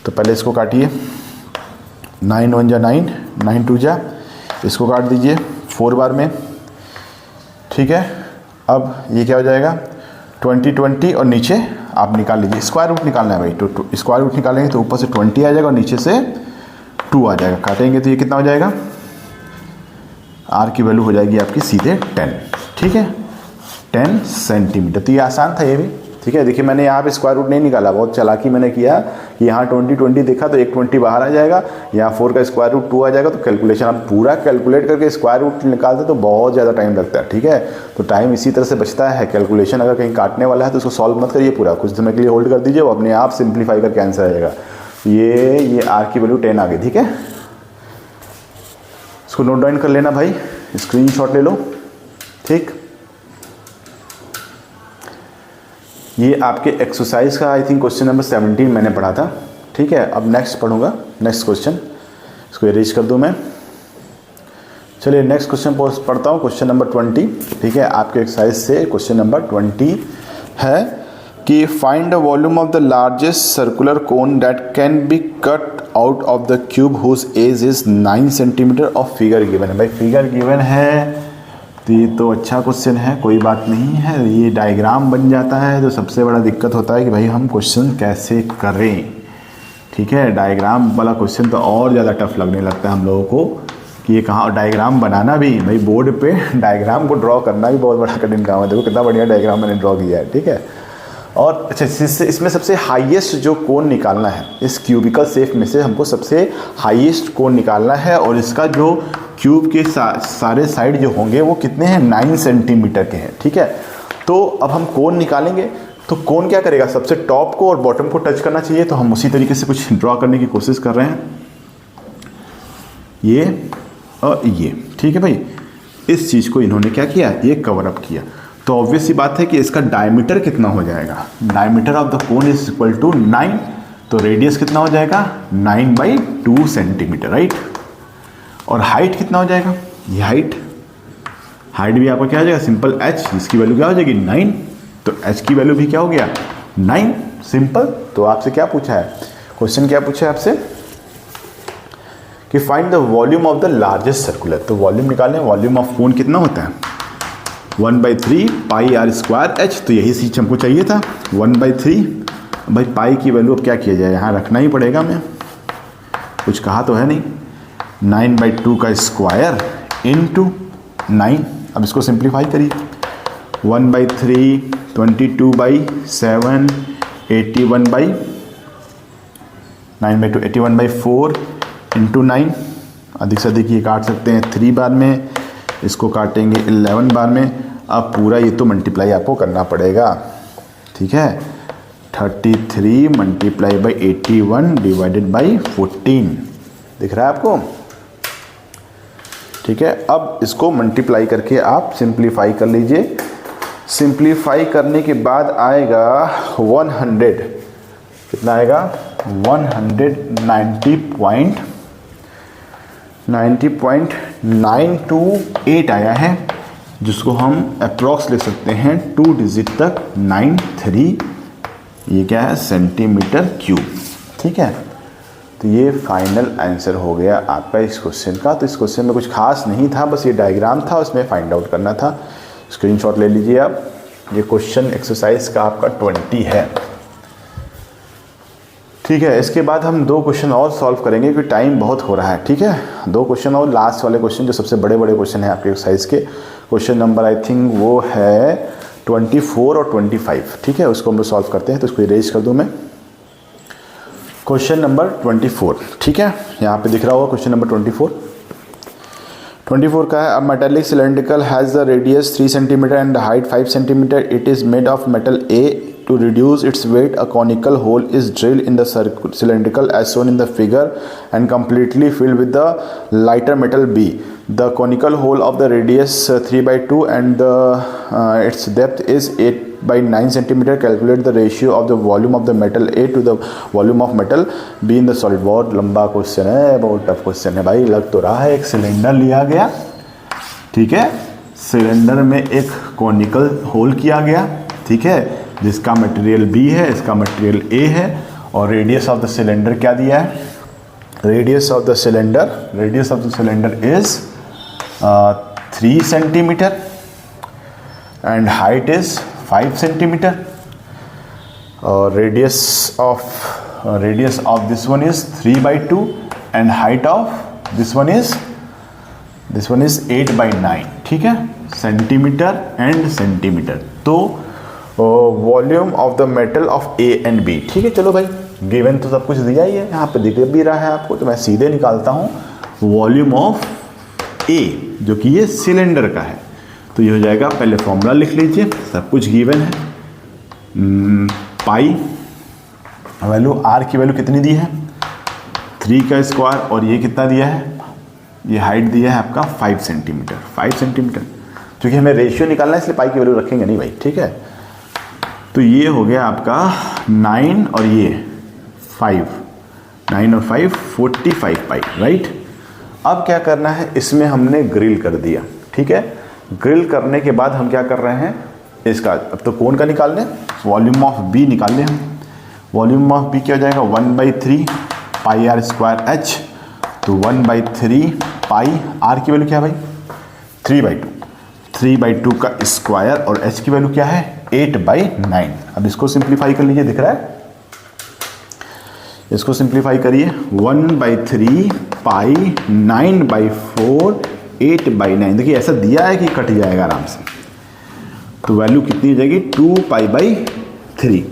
तो पहले इसको काटिए, 9 1 जा 9, 9 2 जा, इसको काट दीजिए 4 बार में, ठीक है। अब ये क्या हो जाएगा, 20 20 और नीचे आप निकाल लीजिए, स्क्वायर रूट निकालना है भाई। तो स्क्वायर रूट निकालेंगे तो ऊपर से 20 आ जाएगा और नीचे से 2 आ जाएगा। काटेंगे तो ये कितना हो जाएगा, आर की वैल्यू हो जाएगी आपकी सीधे 10, ठीक है, 10 सेंटीमीटर। तो ये आसान था ये भी, ठीक है। देखिए मैंने यहाँ पे स्क्वायर रूट नहीं निकाला, बहुत चालाकी मैंने किया कि यहाँ 20 20 देखा तो एक 20 बाहर आ जाएगा, यहाँ 4 का स्क्वायर रूट 2 आ जाएगा। तो कैलकुलेशन आप पूरा कैलकुलेट करके स्क्वायर रूट निकालते तो बहुत ज़्यादा टाइम लगता है, ठीक है। तो टाइम इसी तरह से बचता है। कैलकुलेशन अगर कहीं काटने वाला है तो उसको सॉल्व मत करिए पूरा, कुछ समय के लिए होल्ड कर दीजिए, वो अपने आप सिंप्लीफाई करके आंसर आ जाएगा। ये आर की वैल्यू 10 आ गई, ठीक है। इसको नोट डाउन कर लेना भाई, स्क्रीनशॉट ले लो, ठीक। ये आपके एक्सरसाइज का आई थिंक क्वेश्चन नंबर 17 मैंने पढ़ा था, ठीक है। अब नेक्स्ट पढ़ूंगा, नेक्स्ट क्वेश्चन, इसको इरेज कर दूं मैं। चलिए नेक्स्ट क्वेश्चन पढ़ता हूँ, क्वेश्चन नंबर 20, ठीक है। आपके एक्सरसाइज से क्वेश्चन नंबर 20 है कि find the volume of the largest circular cone that can be cut out of the cube whose edge is 9 centimetre of figure given है। भाई फिगर गिवन है तो ये तो अच्छा क्वेश्चन है, कोई बात नहीं है। ये डायग्राम बन जाता है तो सबसे बड़ा दिक्कत होता है कि भाई हम क्वेश्चन कैसे करें, ठीक है। डायग्राम वाला क्वेश्चन तो और ज़्यादा टफ लगने लगता है हम लोगों को कि ये कहाँ, डायग्राम बनाना भी भाई, बोर्ड पे डायग्राम को ड्रॉ करना भी बहुत बड़ा कठिन काम है। देखो कितना बढ़िया डायग्राम मैंने ड्रॉ किया है, ठीक है। और अच्छा इसमें सबसे हाईएस्ट जो कोण निकालना है, इस क्यूबिकल शेप में से हमको सबसे हाईएस्ट कोण निकालना है, और इसका जो क्यूब के सारे साइड जो होंगे वो कितने हैं, 9 सेंटीमीटर के हैं, ठीक है। तो अब हम कोण निकालेंगे तो कोण क्या करेगा, सबसे टॉप को और बॉटम को टच करना चाहिए। तो हम उसी तरीके से कुछ ड्रॉ करने की कोशिश कर रहे हैं, ये और ये, ठीक है भाई। इस चीज़ को इन्होंने क्या किया, ये कवर अप किया। तो ऑब्वियस सी बात है कि इसका डायमीटर कितना हो जाएगा, diameter of the cone is equal to 9, तो रेडियस कितना हो जाएगा, 9/2 सेंटीमीटर, राइट। और हाइट कितना हो जाएगा, ये हाइट भी आपका क्या हो जाएगा, सिंपल h, इसकी वैल्यू क्या हो जाएगी 9, तो h की वैल्यू भी क्या हो गया 9, सिंपल। तो आपसे क्या पूछा है, क्वेश्चन क्या पूछा है आपसे कि find the volume of the largest circular. तो वॉल्यूम निकालें, वॉल्यूम ऑफ कोन कितना होता है 1/3 पाई आर स्क्वायर एच। तो यही चीज हमको चाहिए था, 1/3। भाई पाई की वैल्यू अब क्या किया जाए, यहाँ रखना ही पड़ेगा, मैं कुछ कहा तो है नहीं, 9/2 का स्क्वायर इंटू 9। अब इसको सिंप्लीफाई करिए, 1/3 22/7 81/9/2 81/4 इंटू 9। अधिक से अधिक ये काट सकते हैं 3 बार में, इसको काटेंगे 11 बार में। अब पूरा ये तो मल्टीप्लाई आपको करना पड़ेगा, ठीक है। 33 मल्टीप्लाई बाई 81 डिवाइडेड बाई 14, दिख रहा है आपको, ठीक है। अब इसको मल्टीप्लाई करके आप सिंप्लीफाई कर लीजिए। सिंप्लीफाई करने के बाद आएगा 100, कितना आएगा 190.928 आया है, जिसको हम अप्रॉक्स लिख सकते हैं 2 डिजिट तक 93, ये क्या है सेंटीमीटर क्यूब, ठीक है। तो ये फाइनल आंसर हो गया आपका इस क्वेश्चन का। तो इस क्वेश्चन में कुछ खास नहीं था, बस ये डायग्राम था, उसमें फाइंड आउट करना था। स्क्रीनशॉट ले लीजिए आप। ये क्वेश्चन एक्सरसाइज का आपका 20 है, ठीक है, इसके बाद हम 2 क्वेश्चन और सॉल्व करेंगे क्योंकि टाइम बहुत हो रहा है। ठीक है, 2 क्वेश्चन और लास्ट वाले क्वेश्चन जो सबसे बड़े बड़े क्वेश्चन है आपके एक्सरसाइज के, क्वेश्चन नंबर आई थिंक वो है 24 और 25। ठीक है, उसको हम लोग सॉल्व करते हैं। तो इसको इरेज कर दूं मैं। क्वेश्चन नंबर 24, ठीक है, यहाँ पे दिख रहा होगा क्वेश्चन नंबर 24 का है। A metallic cylindrical has the radius 3 centimetre and height 5 centimetre. It is made of metal A. To reduce its weight, a conical hole is drilled in the cylindrical as shown in the figure and completely filled with the lighter metal B. The conical hole of the radius 3/2 and its depth is 8/9 centimeter. Calculate the ratio of the volume of the metal A to the volume of metal B in the solid. बहुत लंबा question है, बहुत tough question है भाई। लग तो रहा है एक सिलेंडर लिया गया, ठीक है, सिलेंडर में एक कॉनिकल होल किया गया, ठीक है, जिसका मटेरियल B है, इसका मटेरियल A है, और रेडियस ऑफ द सिलेंडर क्या दिया है? Radius of the cylinder is 3 centimetre and height is 5 centimetre, और radius of this one is 3/2 and height of this one is 8/9। ठीक है, सेंटीमीटर एंड सेंटीमीटर। तो volume of the metal of A and B, ठीक है। चलो भाई, given तो सब कुछ दिया ही है, यहाँ पे दिख भी रहा है आपको, तो मैं सीधे निकालता हूँ वॉल्यूम ऑफ ए, जो कि ये सिलेंडर का है। तो ये हो जाएगा, पहले फॉर्मूला लिख लीजिए, सब कुछ गिवन है। पाई वैल्यू, आर की वैल्यू कितनी दी है? 3 का स्क्वायर, और ये कितना दिया है? ये हाइट दिया है आपका 5 सेंटीमीटर। क्योंकि हमें रेशियो निकालना है इसलिए पाई की वैल्यू रखेंगे नहीं भाई, ठीक है। तो ये हो गया आपका 9 और ये 5, 9 और 5 45 पाई, राइट। अब क्या करना है, इसमें हमने ग्रिल कर दिया, ठीक है। ग्रिल करने के बाद हम क्या कर रहे हैं, इसका अब तो कौन का निकाल लें, वॉल्यूम ऑफ बी निकाल लें हम। वॉल्यूम ऑफ बी क्या हो जाएगा? 1/3 पाई आर स्क्वायर एच। तो 1/3 पाई, आर की वैल्यू क्या है भाई? 3/2 का स्क्वायर, और एच की वैल्यू क्या है? 8/9। अब इसको सिंप्लीफाई कर लीजिए, दिख रहा है, इसको सिंप्लीफाई करिए। 1/3 पाई 9/4 8/9। देखिए ऐसा दिया है कि कट जाएगा आराम से, तो वैल्यू कितनी हो जाएगी? 2π/3।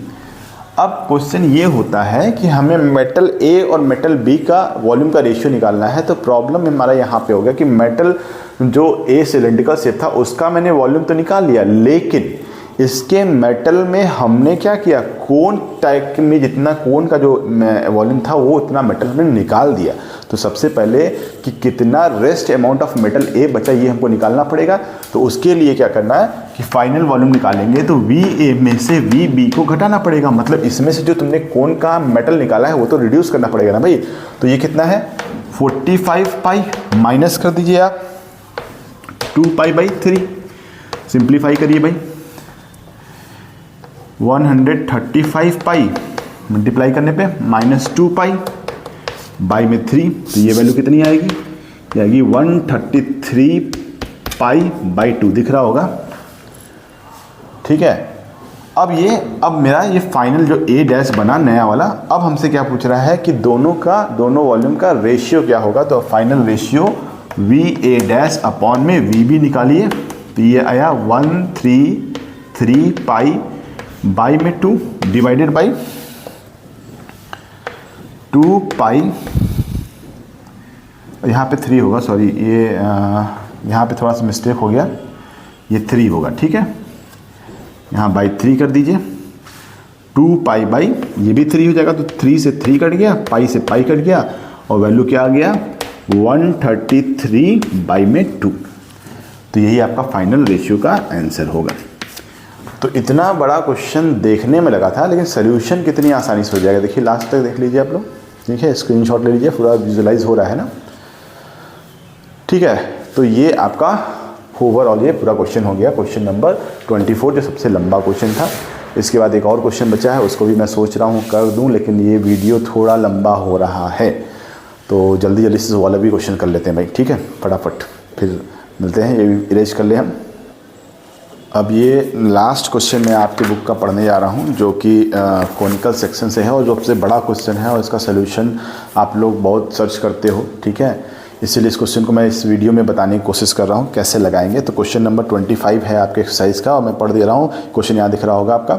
अब क्वेश्चन ये होता है कि हमें मेटल ए और मेटल बी का वॉल्यूम का रेशियो निकालना है। तो प्रॉब्लम हमारा यहाँ पे हो गया कि मेटल जो ए सिलेंड्रिकल शेप था उसका मैंने वॉल्यूम तो निकाल लिया, लेकिन इसके मेटल में हमने क्या किया, कोन टाइप में जितना कोन का जो वॉल्यूम था वो उतना मेटल हमने निकाल दिया। तो सबसे पहले कि कितना रेस्ट अमाउंट ऑफ मेटल ए बचा ये हमको निकालना पड़ेगा। तो उसके लिए क्या करना है कि फाइनल वॉल्यूम निकालेंगे तो वी ए में से वी बी को घटाना पड़ेगा। मतलब इसमें से जो तुमने कोन का मेटल निकाला है वो तो रिड्यूस करना पड़ेगा ना भाई। तो ये कितना है? 45 पाई, माइनस कर दीजिए आप 2π/3। सिंप्लीफाई करिए भाई, 135 पाई मल्टीप्लाई करने पे -2π बाई में 3, तो ये वैल्यू कितनी आएगी? ये आएगी 133π/2, दिख रहा होगा, ठीक है। अब मेरा ये फाइनल जो ए डैश बना नया वाला, अब हमसे क्या पूछ रहा है कि दोनों वॉल्यूम का रेशियो क्या होगा। तो final ratio V A dash upon में वी बी निकालिए। तो ये आया 133π बाई में 2 डिवाइडेड बाई 2π, यहाँ पे 3 होगा, सॉरी ये यहाँ पे थोड़ा सा मिस्टेक हो गया, ये 3 होगा, ठीक है। यहाँ बाई 3 कर दीजिए, 2π बाई ये भी 3 हो जाएगा। तो 3 से 3 कट गया, पाई से पाई कट गया, और वैल्यू क्या आ गया? 133 बाई में 2। तो यही आपका फाइनल रेशियो का आंसर होगा। तो इतना बड़ा क्वेश्चन देखने में लगा था, लेकिन सोल्यूशन कितनी आसानी से हो जाएगा। देखिए लास्ट तक देख लीजिए आप लोग, ठीक है, स्क्रीनशॉट ले लीजिए, पूरा विजुअलाइज हो रहा है ना, ठीक है। तो ये आपका ओवरऑल ये पूरा क्वेश्चन हो गया, क्वेश्चन नंबर 24 जो सबसे लंबा क्वेश्चन था। इसके बाद एक और क्वेश्चन बचा है, उसको भी मैं सोच रहा हूँ कर दूँ, लेकिन ये वीडियो थोड़ा लंबा हो रहा है, तो जल्दी जल्दी से वाला भी क्वेश्चन कर लेते हैं भाई, ठीक है, फटाफट। फिर मिलते हैं, ये इरेज कर ले हम। अब ये लास्ट क्वेश्चन मैं आपकी बुक का पढ़ने जा रहा हूँ, जो कि कॉनिकल सेक्शन से है और जो सबसे बड़ा क्वेश्चन है और इसका सलूशन आप लोग बहुत सर्च करते हो, ठीक है। इसीलिए इस क्वेश्चन को मैं इस वीडियो में बताने की कोशिश कर रहा हूँ कैसे लगाएंगे। तो क्वेश्चन नंबर 25 है आपके एक्सरसाइज का और मैं पढ़ दे रहा हूँ। क्वेश्चन यहाँ दिख रहा होगा आपका,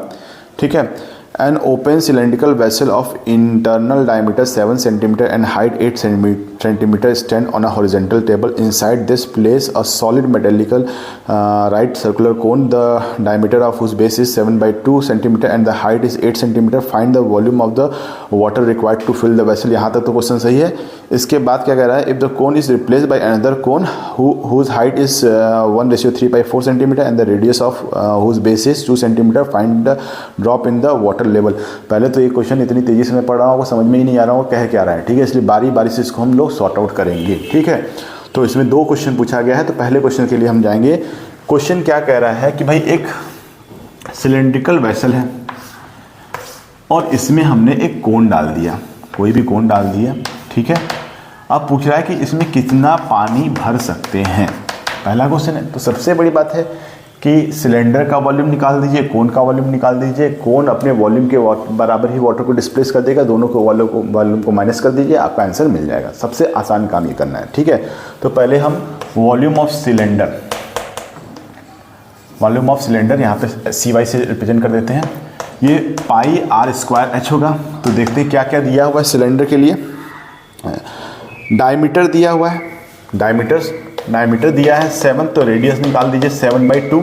ठीक है। An open cylindrical vessel of internal diameter 7 cm and height 8 cm stand on a horizontal table. Inside this place a solid metallical right circular cone, the diameter of whose base is 7/2 cm and the height is 8 cm. Find the volume of the water required to fill the vessel. यहाँ तक तो question सही है। इसके बाद क्या कह रहा है, if the cone is replaced by another cone whose height is 1:3/4 cm and the radius of whose base is 2 cm, find the drop in the water level. पहले तो ये क्वेश्चन इतनी तेजी से मैं पढ़ रहा हूँ, समझ में ही नहीं आ रहा हूँ कह क्या रहा है, ठीक है। इसलिए बारी बारी से इसको हम लोग सॉर्ट आउट करेंगे, ठीक है। तो इसमें 2 क्वेश्चन पूछा गया है। तो पहले क्वेश्चन के लिए हम जाएंगे। क्वेश्चन क्या कह रहा है कि भाई एक सिलेंड्रिकल वेसल है और इसमें हमने एक कोन डाल दिया, कोई भी कोन डाल दिया, ठीक है। अब पूछ रहा है कि इसमें कितना पानी भर सकते हैं, पहला क्वेश्चन है। तो सबसे बड़ी बात है कि सिलेंडर का वॉल्यूम निकाल दीजिए, कोन का वॉल्यूम निकाल दीजिए। कोन अपने वॉल्यूम के बराबर ही वाटर को डिस्प्लेस कर देगा, दोनों को वॉल्यूम को माइनस कर दीजिए, आपका आंसर मिल जाएगा। सबसे आसान काम ये करना है, ठीक है। तो पहले हम वॉल्यूम ऑफ सिलेंडर यहाँ पे CY से रिप्रेजेंट कर देते हैं। ये πr² होगा। तो देखते हैं क्या क्या दिया हुआ है सिलेंडर के लिए। डायमीटर दिया हुआ है, डायमीटर दिया है 7, तो रेडियस निकाल दीजिए 7/2,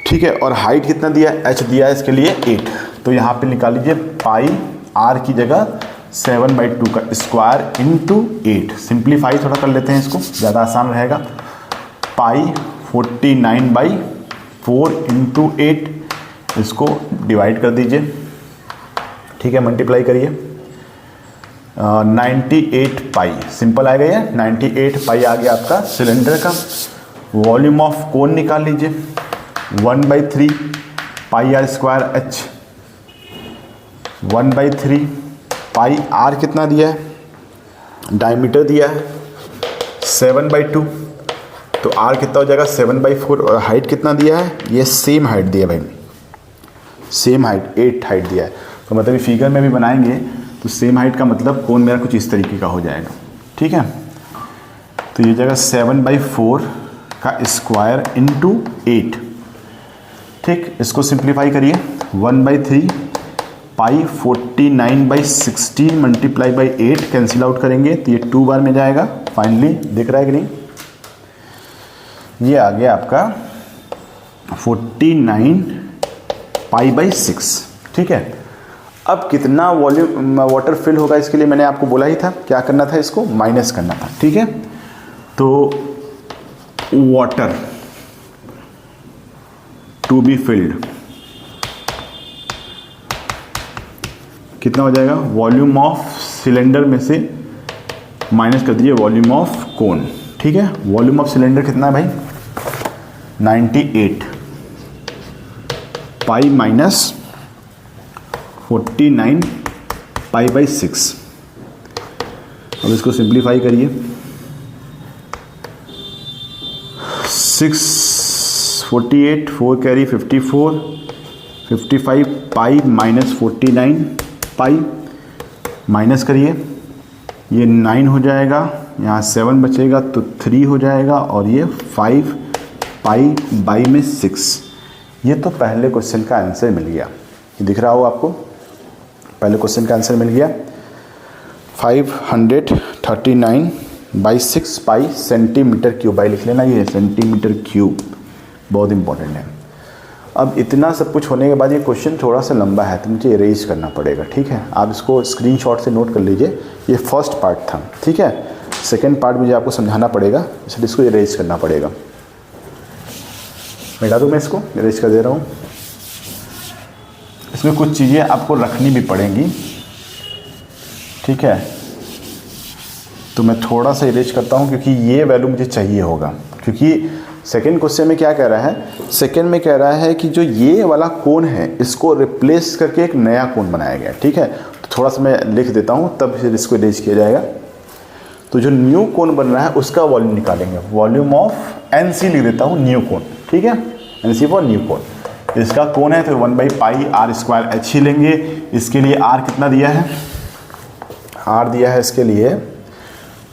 ठीक है। और हाइट कितना दिया है, h दिया है इसके लिए 8। तो यहाँ पे निकाल लीजिए πr की जगह 7/2 का स्क्वायर इंटू 8। सिंप्लीफाई थोड़ा कर लेते हैं इसको, ज़्यादा आसान रहेगा। π49/4 इंटू 8, इसको डिवाइड कर दीजिए, ठीक है, मल्टीप्लाई करिए। 98 पाई, सिंपल आ गया, 98 पाई आ गया आपका सिलेंडर का। वॉल्यूम ऑफ कोन निकाल लीजिए 1/3 πr² h, 1/3 पाई r कितना दिया है, डायमीटर दिया है 7/2, तो r कितना हो जाएगा 7/4। और हाइट कितना दिया है, ये सेम हाइट दिया भाई, सेम हाइट 8 हाइट दिया है। तो मतलब फिगर में भी बनाएंगे तो सेम हाइट का मतलब कोन मेरा कुछ इस तरीके का हो जाएगा, ठीक है। तो ये जगह 7/4 का स्क्वायर इंटू 8, ठीक। इसको सिंप्लीफाई करिए, 1/3 π49/16 मल्टीप्लाई बाई 8 कैंसिल आउट करेंगे तो ये 2 बार में जाएगा। फाइनली दिख रहा है कि नहीं, ये आ गया आपका 49 π/6, ठीक है। अब कितना वॉल्यूम वाटर फिल होगा, इसके लिए मैंने आपको बोला ही था क्या करना था, इसको माइनस करना था, ठीक है। तो वाटर टू बी फिल्ड कितना हो जाएगा, वॉल्यूम ऑफ सिलेंडर में से माइनस कर दीजिए वॉल्यूम ऑफ कोन, ठीक है। वॉल्यूम ऑफ सिलेंडर कितना है भाई, 98 पाई माइनस 49 π/6। अब इसको सिंप्लीफाई करिए, 648 4 कैरी 54 55 पाई माइनस 49 पाई, माइनस करिए, ये 9 हो जाएगा, यहाँ 7 बचेगा तो 3 हो जाएगा, और ये 5 π/6। ये तो पहले क्वेश्चन का आंसर मिल गया, ये दिख रहा हो आपको, पहले क्वेश्चन का आंसर मिल गया। 539/6 पाई सेंटीमीटर क्यूब, भाई लिख लेना, ये सेंटीमीटर क्यूब बहुत इंपॉर्टेंट है। अब इतना सब कुछ होने के बाद ये क्वेश्चन थोड़ा सा लंबा है तो मुझे इरेज करना पड़ेगा, ठीक है। आप इसको स्क्रीनशॉट से नोट कर लीजिए, ये फर्स्ट पार्ट था, ठीक है। सेकेंड पार्ट मुझे आपको समझाना पड़ेगा, इसलिए इसको इरेज करना पड़ेगा। मिटा दूँ मैं इसको, इरेज कर दे रहा हूँ। इसमें कुछ चीज़ें आपको रखनी भी पड़ेंगी, ठीक है। तो मैं थोड़ा सा इरेज करता हूँ क्योंकि ये वैल्यू मुझे चाहिए होगा, क्योंकि सेकेंड क्वेश्चन में क्या कह रहा है, सेकेंड में कह रहा है कि जो ये वाला कोन है इसको रिप्लेस करके एक नया कोन बनाया गया, ठीक है। तो थोड़ा सा मैं लिख देता हूँ तब फिर इसको इरेज किया जाएगा। तो जो न्यू कोन बन रहा है उसका वॉल्यूम निकालेंगे, वॉल्यूम ऑफ NC लिख देता हूँ, न्यू कोन, ठीक ठीक है, NC फॉर न्यू कोन। इसका कोण है तो 1/πr² h ही लेंगे। इसके लिए r कितना दिया है, r दिया है इसके लिए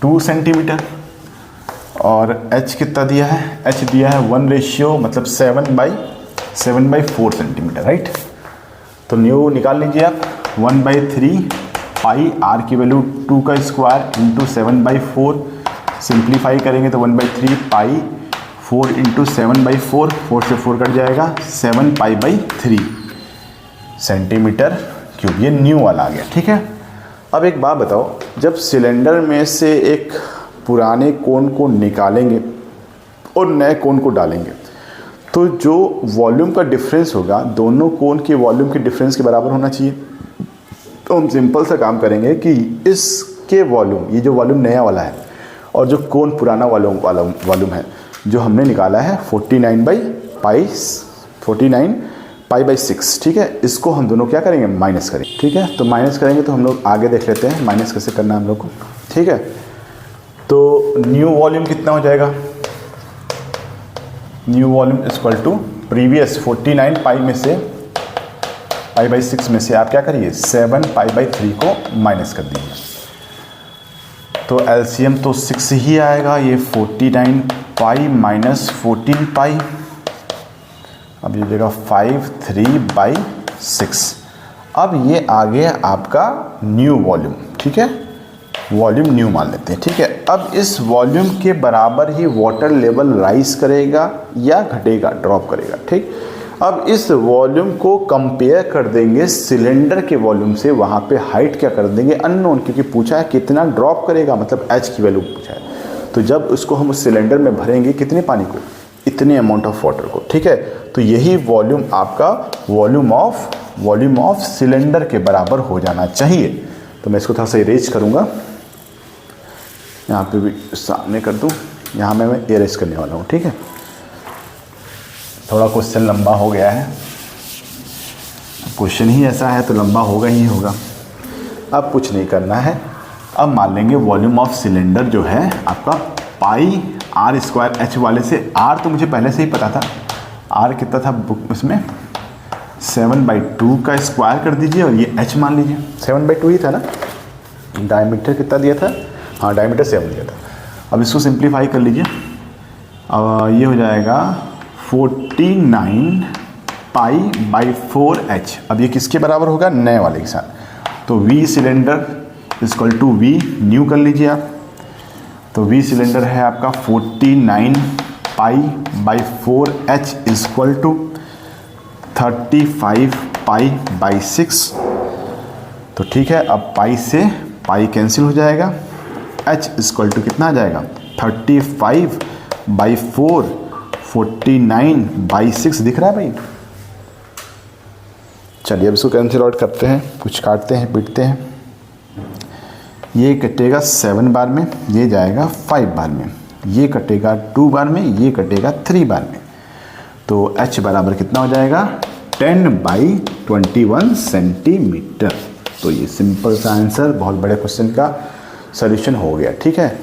2 सेंटीमीटर, और h कितना दिया है, h दिया है 1 मतलब 7/4 सेंटीमीटर, राइट। तो न्यू निकाल लीजिए आप, 1/3 पाई, r की वैल्यू 2 का स्क्वायर इंटू 7/4, सिंप्लीफाई करेंगे तो 1/3 पाई 4 इंटू 7/4, 4 से 4 कट जाएगा, 7π/3 सेंटीमीटर क्यूब। ये न्यू वाला आ गया, ठीक है। अब एक बात बताओ, जब सिलेंडर में से एक पुराने कोण को निकालेंगे और नए कोण को डालेंगे तो जो वॉल्यूम का डिफरेंस होगा दोनों कोण के वॉल्यूम के डिफरेंस के बराबर होना चाहिए। तो हम सिंपल सा काम करेंगे कि इसके वॉल्यूम, ये जो वॉल्यूम नया वाला है और जो कोण पुराना वॉल्यूम है जो हमने निकाला है 49π/6, ठीक है, इसको हम दोनों क्या करेंगे, माइनस करेंगे, ठीक है। तो माइनस करेंगे तो हम लोग आगे देख लेते हैं माइनस कैसे करना है हम लोग को, ठीक है। तो न्यू वॉल्यूम कितना हो जाएगा, new volume equal to previous 49π में से π/6 में से आप क्या करिए 7π/3 को माइनस कर दीजिए। तो एलसीएम तो 6 ही आएगा, ये 49π माइनस 14π, अब ये देगा 53/6। अब ये आ गया आपका न्यू वॉल्यूम, ठीक है, वॉल्यूम न्यू मान लेते हैं, ठीक है। अब इस वॉल्यूम के बराबर ही वाटर लेवल राइज करेगा या घटेगा, ड्रॉप करेगा, ठीक। अब इस वॉल्यूम को कंपेयर कर देंगे सिलेंडर के वॉल्यूम से, वहाँ पे हाइट क्या कर देंगे, अननोन, क्योंकि पूछा है कितना ड्रॉप करेगा, मतलब एच की वैल्यू पूछा है। तो जब उसको हम उस सिलेंडर में भरेंगे कितने पानी को, इतने अमाउंट ऑफ वाटर को, ठीक है। तो यही वॉल्यूम आपका वॉल्यूम ऑफ सिलेंडर के बराबर हो जाना चाहिए। तो मैं इसको थोड़ा सा इरेज करूँगा, यहाँ पे भी सामने कर दूँ, यहाँ मैं इरेज करने वाला हूँ, ठीक है। थोड़ा क्वेश्चन लंबा हो गया है, क्वेश्चन ही ऐसा है तो लंबा होगा ही होगा। अब कुछ नहीं करना है, अब मान लेंगे वॉल्यूम ऑफ सिलेंडर जो है आपका πr² वाले से, r तो मुझे पहले से ही पता था, r कितना था बुक इसमें 7/2 का स्क्वायर कर दीजिए और ये h मान लीजिए, 7/2 ही था ना। डायमीटर कितना दिया था, हाँ डायमीटर 7 दिया था। अब इसको सिंप्लीफाई कर लीजिए, अब ये हो जाएगा 49π/4h। अब ये किसके बराबर होगा, नए वाले के साथ। तो v cylinder equal to v new कर लीजिए आप। तो v सिलेंडर है आपका 49π/4h इक्वल टू 35π/6। तो ठीक है, अब पाई से पाई कैंसिल हो जाएगा, h इक्वल टू कितना आ जाएगा 35/4, 49/6 दिख रहा है भाई। चलिए अब इसको कैंसिल आउट करते हैं, कुछ काटते हैं पीटते हैं। ये कटेगा 7 बार में, ये जाएगा 5 बार में, ये कटेगा 2 बार में, ये कटेगा 3 बार में। तो h बराबर कितना हो जाएगा 10/21 सेंटीमीटर। तो ये सिंपल सा आंसर बहुत बड़े क्वेश्चन का सॉल्यूशन हो गया, ठीक है।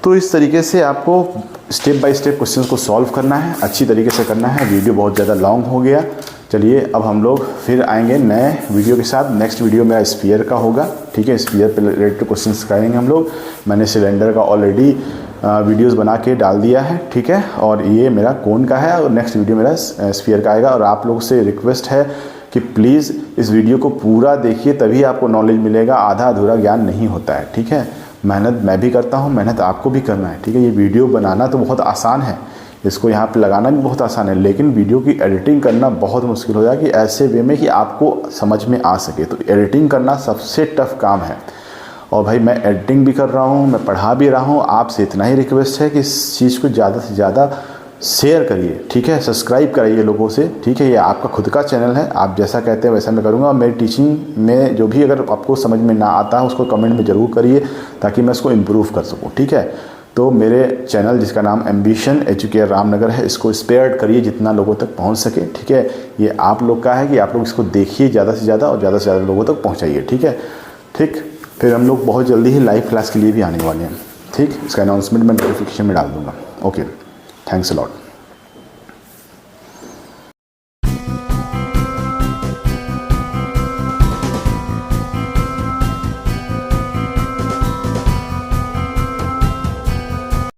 तो इस तरीके से आपको स्टेप बाय स्टेप क्वेश्चन को सॉल्व करना है, अच्छी तरीके से करना है। वीडियो बहुत ज़्यादा लॉन्ग हो गया। चलिए अब हम लोग फिर आएंगे नए वीडियो के साथ। नेक्स्ट वीडियो मेरा स्फीयर का होगा, ठीक है। स्फीयर पे रिलेटेड क्वेश्चंस करेंगे हम लोग। मैंने सिलेंडर का ऑलरेडी वीडियोस बना के डाल दिया है, ठीक है। और ये मेरा कोन का है और नेक्स्ट वीडियो मेरा स्फीयर का आएगा। और आप लोगों से रिक्वेस्ट है कि प्लीज़ इस वीडियो को पूरा देखिए, तभी आपको नॉलेज मिलेगा। आधा अधूरा ज्ञान नहीं होता है, ठीक है। मेहनत मैं भी करता हूँ, मेहनत आपको भी करना है, ठीक है। ये वीडियो बनाना तो बहुत आसान है, इसको यहाँ पे लगाना भी बहुत आसान है, लेकिन वीडियो की एडिटिंग करना बहुत मुश्किल हो जाए कि ऐसे वे में कि आपको समझ में आ सके। तो एडिटिंग करना सबसे टफ काम है। और भाई मैं एडिटिंग भी कर रहा हूँ, मैं पढ़ा भी रहा हूँ। आपसे इतना ही रिक्वेस्ट है कि इस चीज़ को ज़्यादा से ज़्यादा शेयर करिए, ठीक है। सब्सक्राइब कराइए लोगों से, ठीक है। ये आपका खुद का चैनल है, आप जैसा कहते हैं वैसा मैं करूँगा। और मेरी टीचिंग में जो भी अगर आपको समझ में ना आता है उसको कमेंट में ज़रूर करिए, ताकि मैं उसको इम्प्रूव कर सकूँ, ठीक है। तो मेरे चैनल जिसका नाम एम्बिशन एजुकेयर रामनगर है, इसको स्प्रेड करिए जितना लोगों तक पहुंच सके, ठीक है। ये आप लोग का है कि आप लोग इसको देखिए ज़्यादा से ज़्यादा और ज़्यादा से ज़्यादा लोगों तक पहुंचाइए, ठीक है। ठीक, फिर हम लोग बहुत जल्दी ही लाइव क्लास के लिए भी आने वाले हैं, ठीक। इसका अनाउंसमेंट मैं नोटिफिकेशन में डाल दूँगा। Okay, thanks a lot.